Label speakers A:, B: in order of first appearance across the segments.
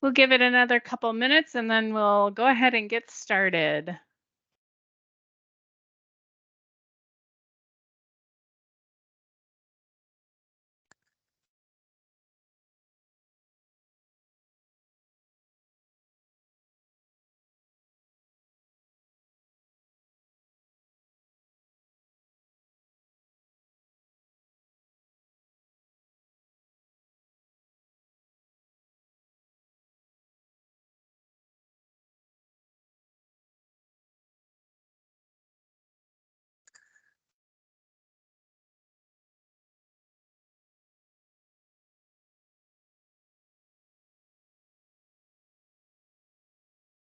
A: We'll give it another couple minutes and then we'll go ahead and get started.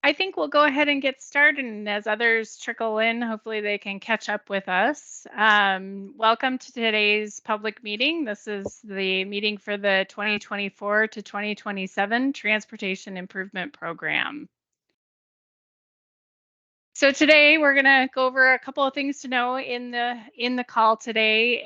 A: I think we'll go ahead and get started, and as others trickle in, hopefully they can catch up with us. Welcome to today's public meeting. This is the meeting for the 2024 to 2027 Transportation Improvement Program. So today we're going to go over a couple of things to know in the call today.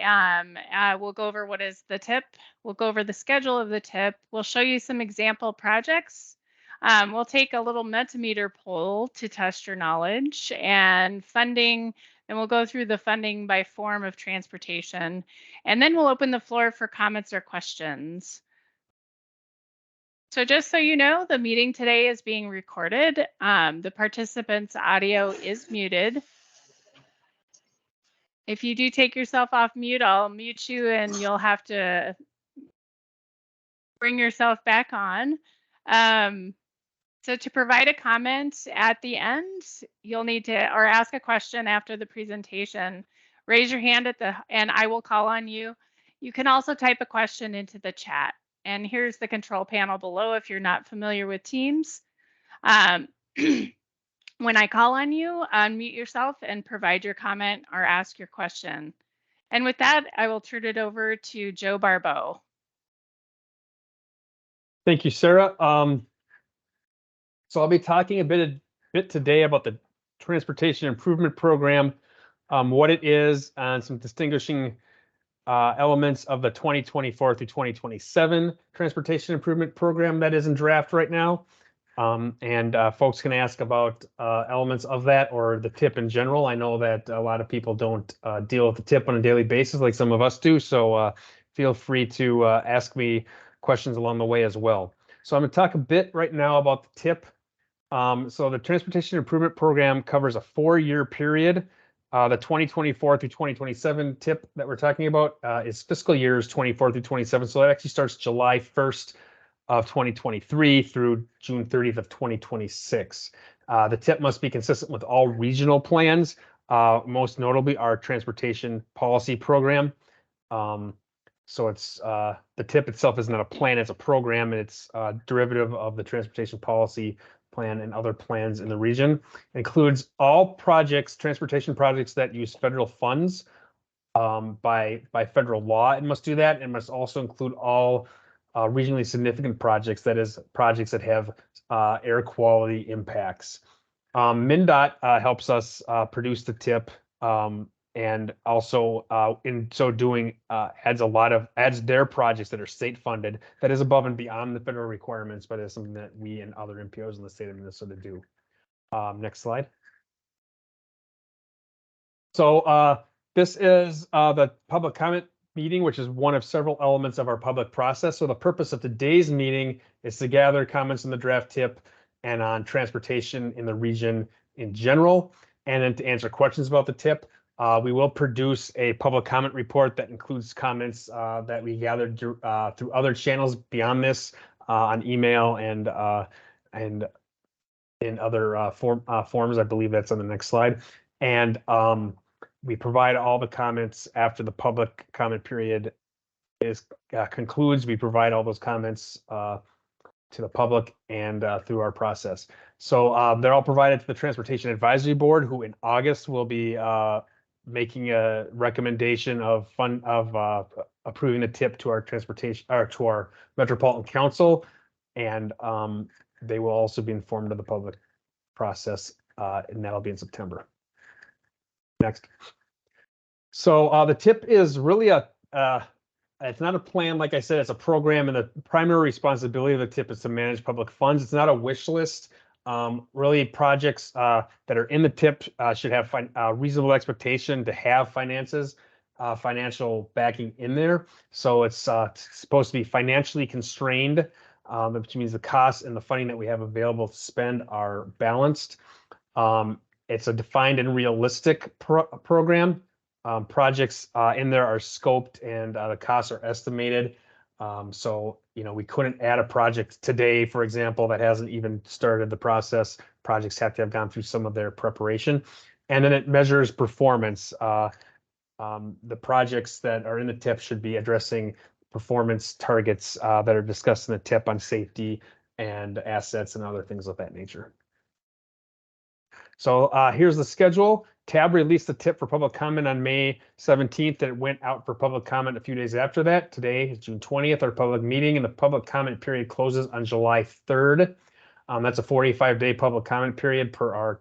A: We'll go over what is the TIP. We'll go over the schedule of the TIP. We'll show you some example projects. We'll take a little Mentimeter poll to test your knowledge and funding, and we'll go through the funding by form of transportation. And then we'll open the floor for comments or questions. So just so you know, the meeting today is being recorded. The participants' audio is muted. If you do take yourself off mute, I'll mute you and you'll have to bring yourself back on. So to provide a comment at the end, you'll need to, or ask a question after the presentation, raise your hand and I will call on you. You can also type a question into the chat. And here's the control panel below if you're not familiar with Teams. When I call on you, unmute yourself and provide your comment or ask your question. And with that, I will turn it over to Joe Barbeau.
B: Thank you, Sarah. So I'll be talking a bit today about the Transportation Improvement Program, what it is, and some distinguishing elements of the 2024 through 2027 Transportation Improvement Program that is in draft right now. Folks can ask about elements of that or the TIP in general. I know that a lot of people don't deal with the TIP on a daily basis like some of us do, so feel free to ask me questions along the way as well. So I'm going to talk a bit right now about the TIP. So the Transportation Improvement Program covers a 4-year period. The 2024 through 2027 TIP that we're talking about is fiscal years 24 through 27. So that actually starts July 1st of 2023 through June 30th of 2026. The TIP must be consistent with all regional plans, most notably our Transportation Policy Program. So it's the TIP itself is not a plan, it's a program, and it's a derivative of the Transportation Policy Plan and other plans in the region. It includes all projects, transportation projects that use federal funds by federal law. It must do that. It must also include all regionally significant projects, that is, projects that have air quality impacts. MnDOT helps us produce the TIP, and also in so doing adds their projects that are state funded, that is above and beyond the federal requirements, but is something that we and other MPOs in the state of Minnesota do. Next slide. So this is the public comment meeting, which is one of several elements of our public process. So the purpose of today's meeting is to gather comments on the draft TIP and on transportation in the region in general, and then to answer questions about the TIP. We will produce a public comment report that includes comments that we gathered through other channels beyond this, on email and in other forms. I believe that's on the next slide. And we provide all the comments after the public comment period concludes. We provide all those comments to the public and through our process. So they're all provided to the Transportation Advisory Board, who in August will be making a recommendation of approving the TIP to our transportation, or to our Metropolitan Council, and they will also be informed of the public process, and that'll be in September. Next. So the TIP is really a it's not a plan. Like I said, it's a program, and the primary responsibility of the TIP is to manage public funds. It's not a wish list. Really, projects that are in the TIP should have reasonable expectation to have financial backing in there. So it's supposed to be financially constrained, which means the costs and the funding that we have available to spend are balanced. It's a defined and realistic program. Projects in there are scoped, and the costs are estimated. So, we couldn't add a project today, for example, that hasn't even started the process. Projects have to have gone through some of their preparation. And then it measures performance. The projects that are in the TIP should be addressing performance targets that are discussed in the TIP on safety and assets and other things of that nature. So here's the schedule. TAB released the TIP for public comment on May 17th. It went out for public comment a few days after that. Today is June 20th, our public meeting, and the public comment period closes on July 3rd. That's a 45-day public comment period per our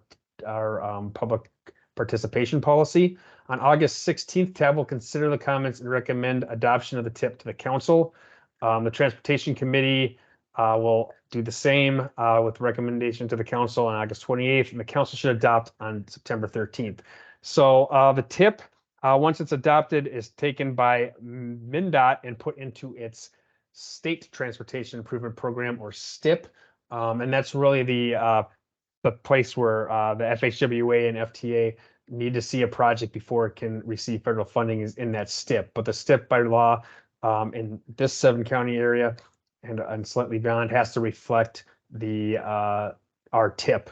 B: public participation policy. On August 16th, TAB will consider the comments and recommend adoption of the TIP to the council. The Transportation Committee will do the same with recommendation to the council on August 28th, and the council should adopt on September 13th. So the TIP, once it's adopted, is taken by MnDOT and put into its State Transportation Improvement Program, or STIP, and that's really the place where the FHWA and FTA need to see a project before it can receive federal funding is in that STIP. But the STIP by law in this 7-county area and slightly beyond has to reflect the our TIP,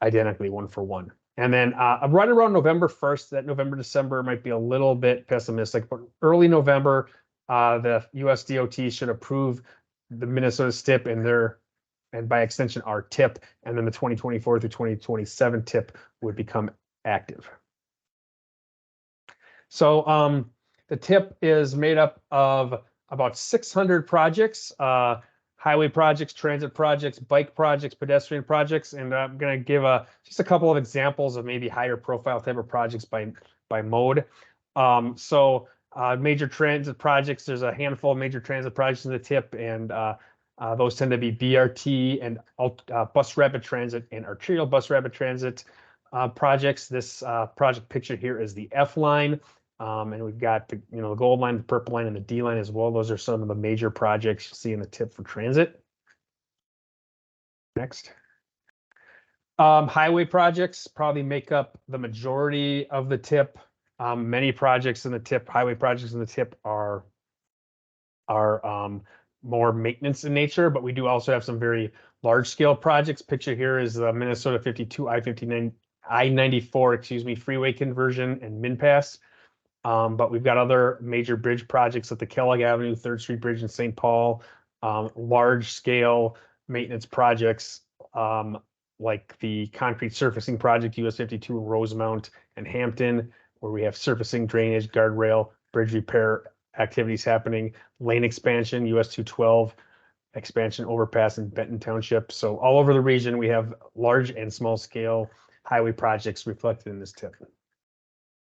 B: identically one for one. And then right around November 1st, that November, December might be a little bit pessimistic, but early November, the US DOT should approve the Minnesota STIP and by extension our TIP, and then the 2024 through 2027 TIP would become active. So the TIP is made up of about 600 projects, highway projects, transit projects, bike projects, pedestrian projects, and I'm going to give just a couple of examples of maybe higher profile type of projects by mode. Major transit projects, there's a handful of major transit projects in the TIP, and those tend to be BRT and bus rapid transit and arterial bus rapid transit projects. This project pictured here is the F line. And we've got the gold line, the purple line, and the D line as well. Those are some of the major projects you see in the TIP for transit. Next. Highway projects probably make up the majority of the TIP. Many projects in the TIP, highway projects in the TIP are more maintenance in nature, but we do also have some very large scale projects. Picture here is the Minnesota 52 I-94, freeway conversion and MinPass. But we've got other major bridge projects at the Kellogg Avenue, 3rd Street Bridge in St. Paul, large scale maintenance projects like the concrete surfacing project, US 52 in Rosemount and Hampton, where we have surfacing, drainage, guardrail, bridge repair activities happening, lane expansion, US 212 expansion overpass in Benton Township. So all over the region, we have large and small scale highway projects reflected in this TIP.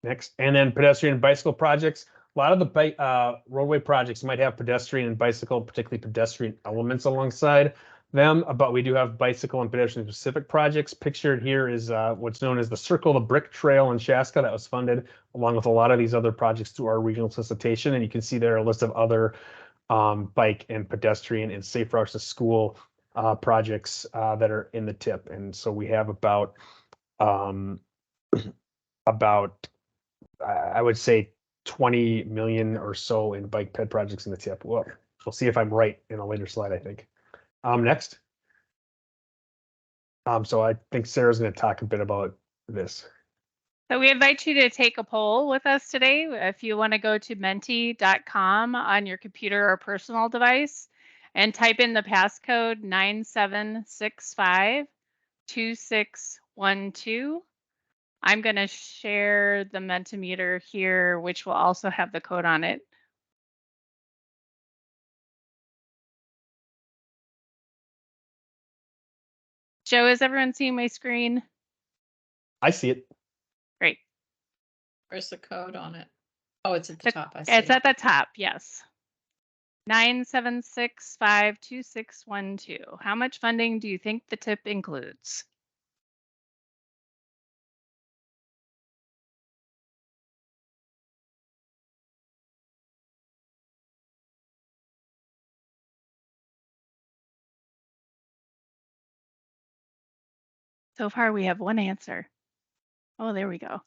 B: Next, and then pedestrian and bicycle projects. A lot of the roadway projects might have pedestrian and bicycle, particularly pedestrian elements alongside them, but we do have bicycle and pedestrian specific projects. Pictured here is what's known as the Circle the Brick Trail in Chaska that was funded along with a lot of these other projects through our regional solicitation. And you can see there a list of other bike and pedestrian and safe routes to school projects that are in the TIP. And so we have about I would say 20 million or so in bike ped projects in the TIP. Well, we'll see if I'm right in a later slide, I think. Next. So I think Sarah's going to talk a bit about this.
A: So we invite you to take a poll with us today. If you want to go to menti.com on your computer or personal device and type in the passcode 97652612. I'm going to share the Mentimeter here, which will also have the code on it. Joe, is everyone seeing my screen?
B: I see it.
A: Great.
C: Where's the code on it? Oh, it's at the top. I see.
A: It's at the top, yes. 976-52612. How much funding do you think the tip includes? So far, we have one answer. Oh, there we go.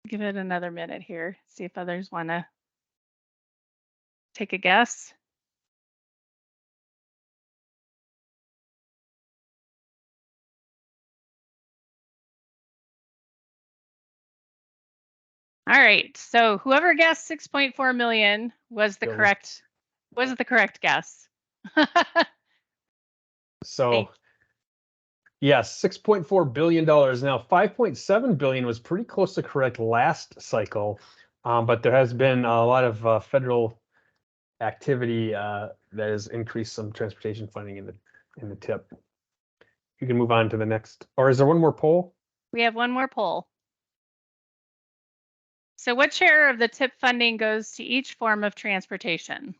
A: Give it another minute here, see if others want to take a guess. All right, so whoever guessed 6.4 million was the correct guess.
B: So yes, $6.4 billion. Now, 5.7 billion was pretty close to correct last cycle, but there has been a lot of federal activity that has increased some transportation funding in the tip. You can move on to the next, or is there one more poll?
A: We have one more poll. So what share of the tip funding goes to each form of transportation?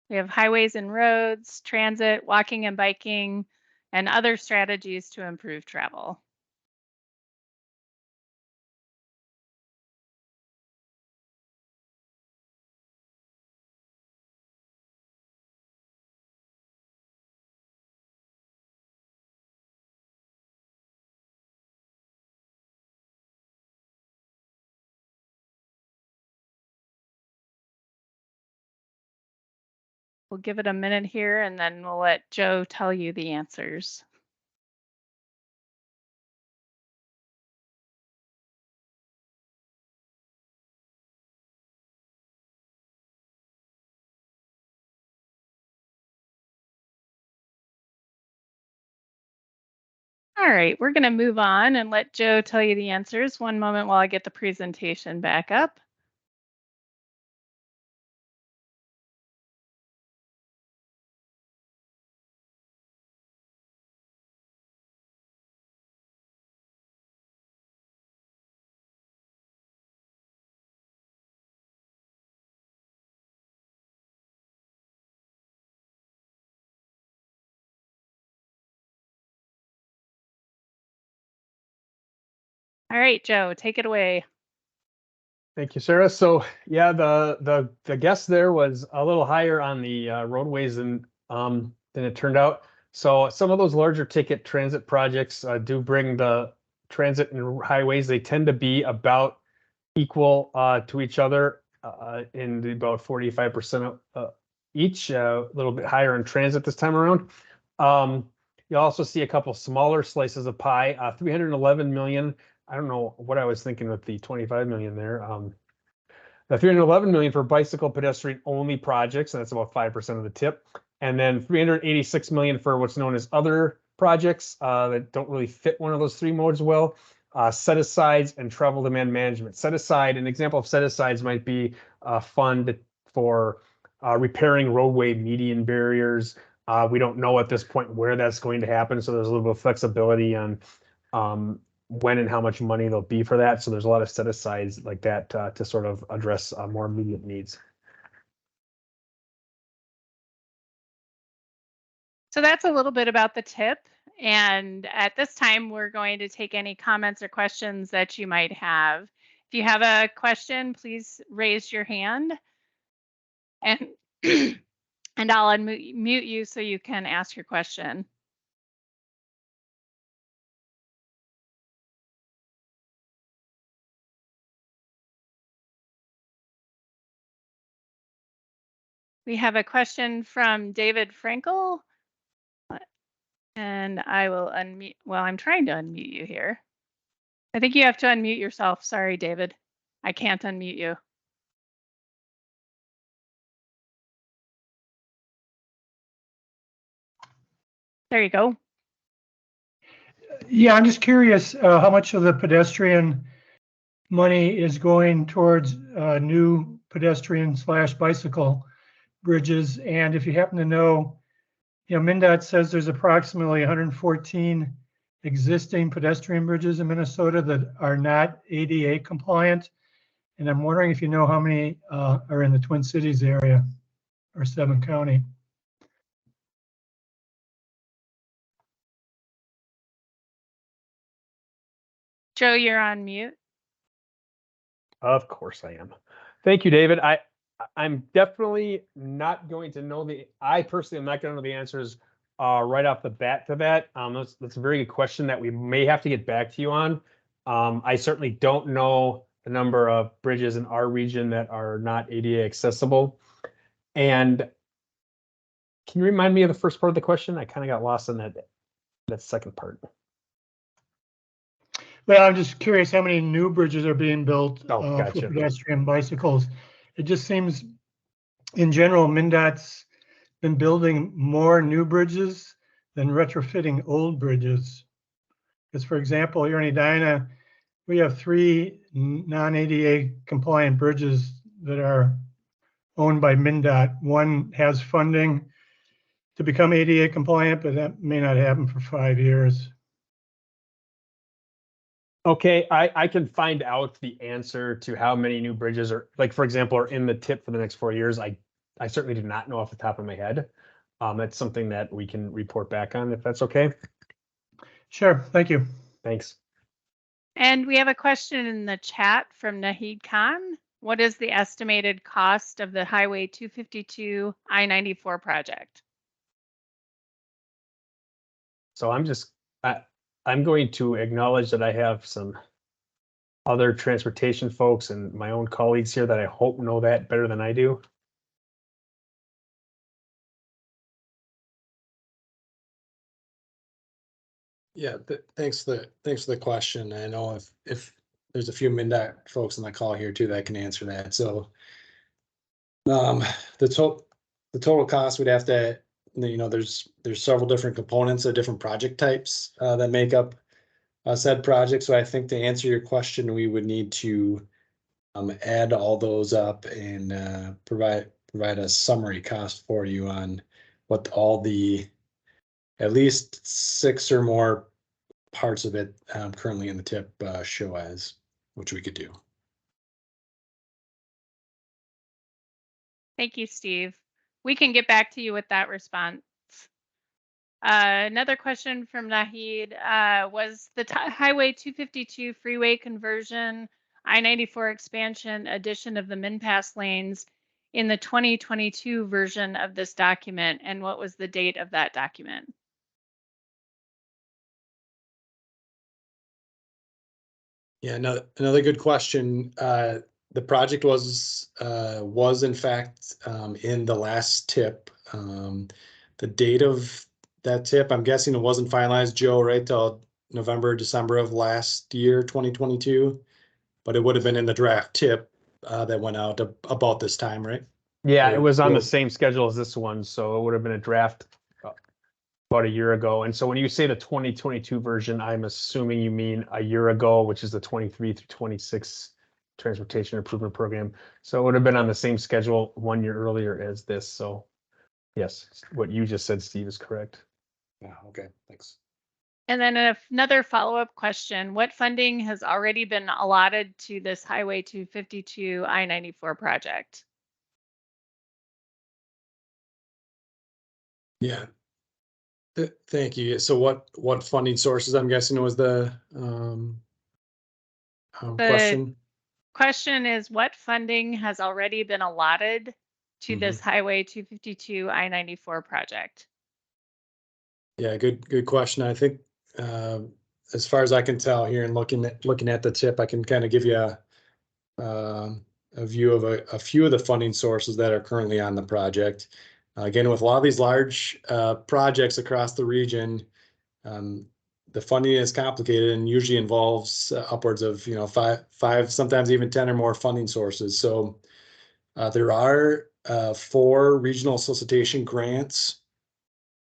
A: We have highways and roads, transit, walking and biking, and other strategies to improve travel. We'll give it a minute here and then we'll let Joe tell you the answers. All right, we're going to move on and let Joe tell you the answers. One moment while I get the presentation back up. All right, Joe, take it away.
B: Thank you, Sarah. So yeah, the guess there was a little higher on the roadways than it turned out. So some of those larger ticket transit projects do bring the transit and highways. They tend to be about equal to each other in about 45% each, a little bit higher in transit this time around. You also see a couple smaller slices of pie, 311 million. I don't know what I was thinking with the 25 million there. The 311 million for bicycle pedestrian only projects, and that's about 5% of the tip. And then 386 million for what's known as other projects that don't really fit one of those three modes well. Set-asides and travel demand management. Set-aside, an example of set-asides might be a fund for repairing roadway median barriers. We don't know at this point where that's going to happen, so there's a little bit of flexibility on when and how much money there'll be for that. So there's a lot of set-asides like that to sort of address more immediate needs.
A: So that's a little bit about the tip. And at this time, we're going to take any comments or questions that you might have. If you have a question, please raise your hand. And, and I'll unmute you so you can ask your question. We have a question from David Frankel. And I will unmute. Well, I'm trying to unmute you here. I think you have to unmute yourself. Sorry, David. I can't unmute you. There you go.
D: Yeah, I'm just curious how much of the pedestrian money is going towards new pedestrian / bicycle bridges, and if you happen to know, MnDOT says there's approximately 114 existing pedestrian bridges in Minnesota that are not ADA compliant. And I'm wondering if you know how many are in the Twin Cities area or Seven County.
A: Joe, you're on mute.
B: Of course I am. Thank you, David. I'm definitely not going to know I personally am not going to know the answers right off the bat to that. That's a very good question that we may have to get back to you on. I certainly don't know the number of bridges in our region that are not ADA accessible. And can you remind me of the first part of the question? I kind of got lost in that second part.
D: Well, I'm just curious how many new bridges are being built
B: Gotcha.
D: for pedestrian bicycles. It just seems, in general, MnDOT's been building more new bridges than retrofitting old bridges. Because, for example, here in Edina, we have 3 non-ADA compliant bridges that are owned by MnDOT. One has funding to become ADA compliant, but that may not happen for 5 years.
B: Okay, I can find out the answer to how many new bridges are, like, for example, are in the tip for the next 4 years. I certainly do not know off the top of my head. That's something that we can report back on, if that's okay.
D: Sure, thank you.
B: Thanks.
A: And we have a question in the chat from Nahid Khan. What is the estimated cost of the Highway 252 I-94 project?
B: So I'm going to acknowledge that I have some other transportation folks and my own colleagues here that I hope know that better than I do.
C: Yeah, thanks for the question. I know if there's a few MnDOT folks on the call here too that can answer that. So the total cost, we'd have to, there's several different components of different project types that make up said project. So I think to answer your question, we would need to add all those up and provide a summary cost for you on what all the at least 6 or more parts of it currently in the tip show as, which we could do.
A: Thank you, Steve. We can get back to you with that response. Another question from Nahid, was the Highway 252 freeway conversion, I-94 expansion, addition of the MnPass lanes in the 2022 version of this document, and what was the date of that document?
C: Yeah, another good question. The project was in fact in the last tip. The date of that tip, I'm guessing it wasn't finalized, Joe, right, till November, December of last year, 2022, but it would have been in the draft tip that went out about this time, right?
B: Yeah, it was on the same schedule as this one, so it would have been a draft about a year ago. And so when you say the 2022 version, I'm assuming you mean a year ago, which is the 23 through 26 Transportation Improvement Program. So it would have been on the same schedule 1 year earlier as this. So yes, what you just said, Steve, is correct.
C: Yeah, okay, thanks.
A: And then another follow-up question, what funding has already been allotted to this Highway 252 I-94 project?
C: Yeah, thank you. So what funding sources, I'm guessing, was the question?
A: Question is, what funding has already been allotted to this Highway 252 I-94 project?
C: Yeah, good question. I think as far as I can tell here and looking at the tip, I can kind of give you a view of a few of the funding sources that are currently on the project. Again, with a lot of these large projects across the region, the funding is complicated and usually involves upwards of five, sometimes even 10 or more funding sources. So there are 4 regional solicitation grants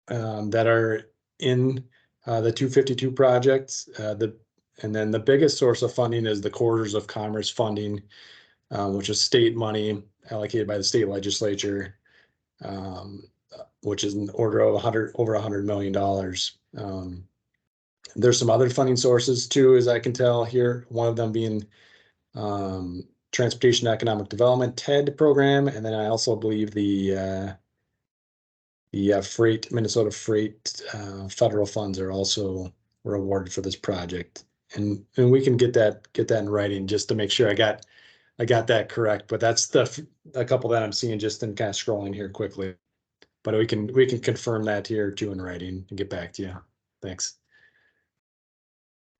C: that are in the 252 project. And then the biggest source of funding is the Corridors of Commerce funding, which is state money allocated by the state legislature. which is in the order of over $100 million. There's some other funding sources too, as I can tell here. One of them being Transportation Economic Development TED program, and then I also believe the Minnesota Freight federal funds are also were awarded for this project, and we can get that in writing just to make sure I got that correct. But that's a couple that I'm seeing just in kind of scrolling here quickly. But we can confirm that here too in writing and get back to you. Thanks.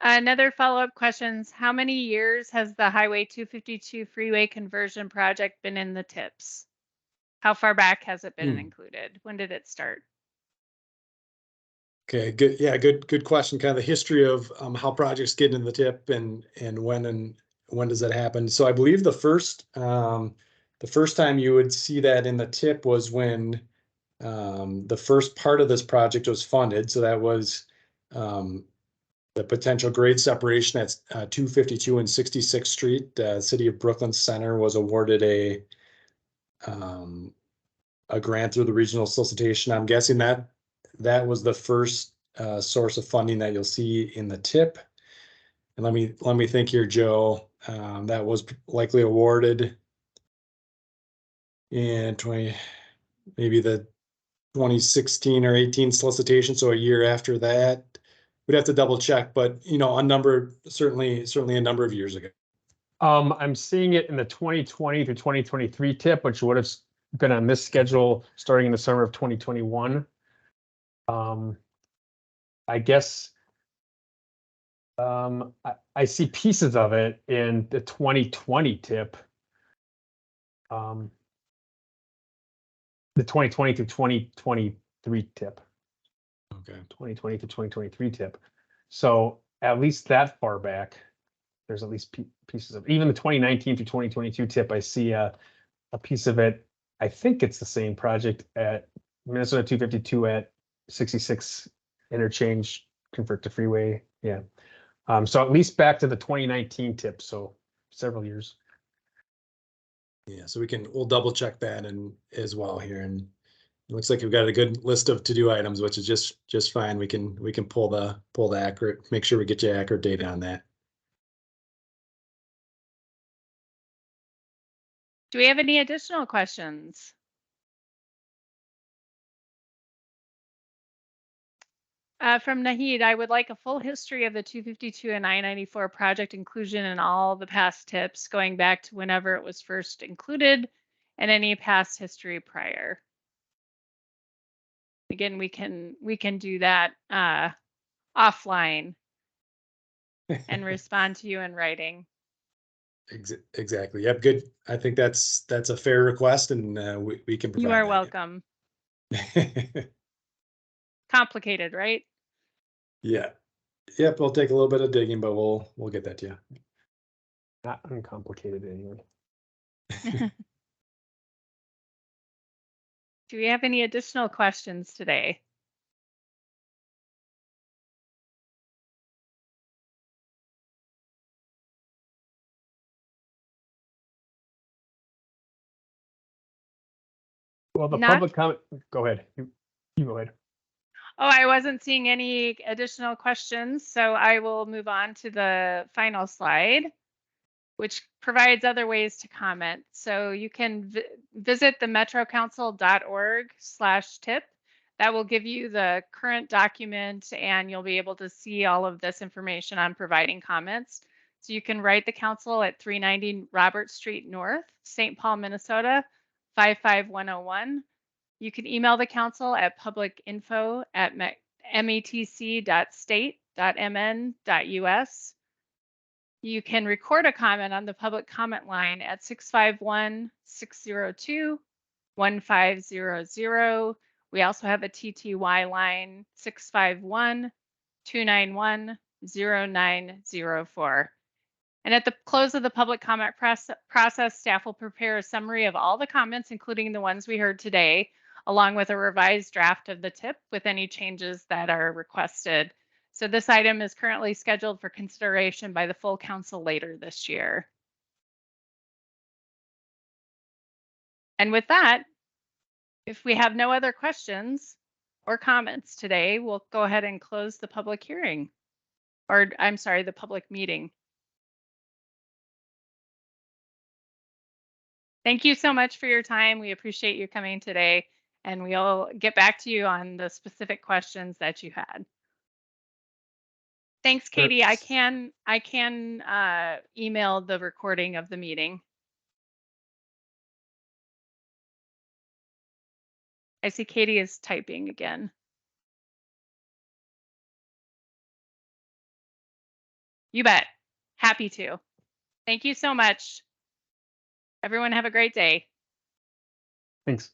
A: Another follow-up questions. How many years has the Highway 252 freeway conversion project been in the TIPS? How far back has it been included? When did it start?
C: Okay, good. Yeah, good question. Kind of the history of how projects get in the TIP and when does that happen? So I believe the first time you would see that in the TIP was when the first part of this project was funded. So that was the potential grade separation at 252 and 66th Street. City of Brooklyn Center was awarded a grant through the regional solicitation. I'm guessing that was the first source of funding that you'll see in the TIP. And let me think here, Joe. That was likely awarded in maybe the 2016 or 18 solicitation. So a year after that. We'd have to double check, but certainly a number of years ago.
B: I'm seeing it in the 2020 to 2023 TIP, which would have been on this schedule starting in the summer of 2021. I guess I see pieces of it in the 2020 TIP. The 2020 to 2023 TIP.
C: Okay.
B: 2020 to 2023 TIP. So at least that far back, there's at least pieces of even the 2019 to 2022 TIP. I see a piece of it. I think it's the same project at Minnesota 252 at 66 interchange, convert to freeway. Yeah. So at least back to the 2019 TIP. So several years.
C: Yeah. So we'll double check that and as well here. And it looks like we've got a good list of to-do items, which is just fine. We can pull the accurate, make sure we get you accurate data on that.
A: Do we have any additional questions? From Nahid, I would like a full history of the 252 and I-94 project inclusion in all the past TIPs, going back to whenever it was first included and any past history prior. Again, we can do that offline and respond to you in writing.
C: Exactly. Yep. Good. I think that's a fair request, and we can provide.
A: You are
C: that.
A: welcome. Complicated, right?
C: Yeah. Yep. It'll take a little bit of digging, but we'll get that to you.
B: Not uncomplicated anyway.
A: Do we have any additional questions today?
B: Well, the public comment. Go ahead. You go ahead.
A: Oh, I wasn't seeing any additional questions, so I will move on to the final slide, which provides other ways to comment. So you can visit the metrocouncil.org/tip. That will give you the current document, and you'll be able to see all of this information on providing comments. So you can write the council at 390 Robert Street North, St. Paul, Minnesota, 55101. You can email the council at publicinfo@metc.state.mn.us. You can record a comment on the public comment line at 651-602-1500. We also have a TTY line 651-291-0904. And at the close of the public comment process, staff will prepare a summary of all the comments, including the ones we heard today, along with a revised draft of the TIP with any changes that are requested. So this item is currently scheduled for consideration by the full council later this year. And with that, If we have no other questions or comments today, we'll go ahead and close the public hearing. Or I'm sorry, the public meeting. Thank you so much for your time. We appreciate you coming today, and we'll get back to you on the specific questions that you had. Thanks,
B: Sure.
A: Katie. I can email the recording of the meeting. I see Katie is typing again. You bet. Happy to. Thank you so much. Everyone have a great day.
B: Thanks.